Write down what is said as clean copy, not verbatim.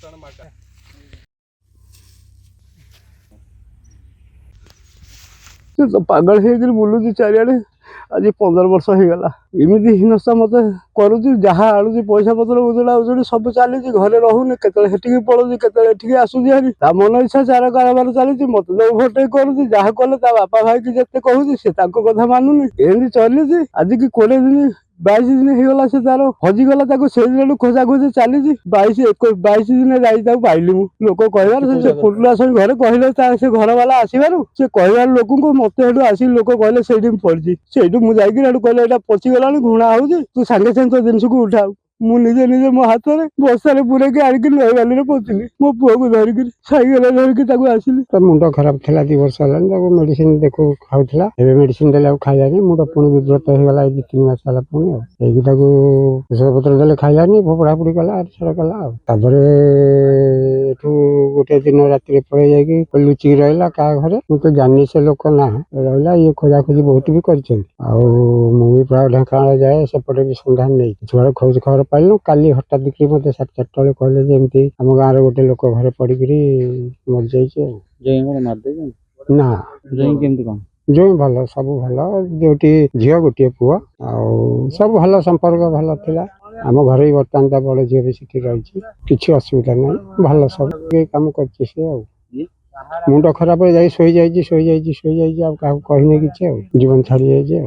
तो पागल हो बुलूची चारिड़े आज 15 वर्ष हो गला इमती हिंसा मत करुच्ची जहाँ आणुची पैसा पतर उजड़ा उजड़ी सब चली घरे रोनी के पड़ोसी के आसूसी हारी ता मन इच्छा चार कारबार चली मत जो भोटे करुच्ची जहाँ कले बापा भाई की जिते कहूँ से कथा मानुनी एमती चली आज की 20 दिन 22 दिन होगा से तार हजिगला से दिन खोजा खोजी चली 22 दिन जा पाइली मु लोक कह पुटला घरे कहले से घर वाला आसबार से कहबार लोक मत आस लोक कहले से पड़ी से मुझे कहले पचिगला घुणा हो तू सागे सागे तो जिन को उठाऊ मुझे निजे मो हाथ में बसारे पूरे आणिकी नई बाली पोतली मो पुआ को धरिक सैकेल धरिकी आसिली मुंड खराब था 2 वर्ष है मेडिसिन देखो खाऊला मेडिसिन देला खाइलानी मुंड पुणी विव्रत होगा 2-3 मास है पुणी औषध पत्र देले खाइलानी पढ़ापढ़ी कला छड़ा कला गोटे दिन राति पड़े जाकि लुचिक रहा क्या घरे मुझे जानी से लोक ना रहा ये खोजा खोजी बहुत भी कर प्राय ढेंकाना जाए सेपटे भी सन्धान नहीं छुआ खोज खबर पाइलु काली हठात देखिए मत 7-8 बेले कहले जमी आम गाँव गोटे लोक घरे पड़ी मर जाइए ना जो भल सब भल 2टी झील गोटे पुआ सब भल संपर्क भल था आम घर ही बर्तमान बड़ झील भी सीटी रही किसी असुविधा ना भल सब कम कर मुंड खराब जाई सोई जाई कहने कि जीवन छाड़ी जाइए।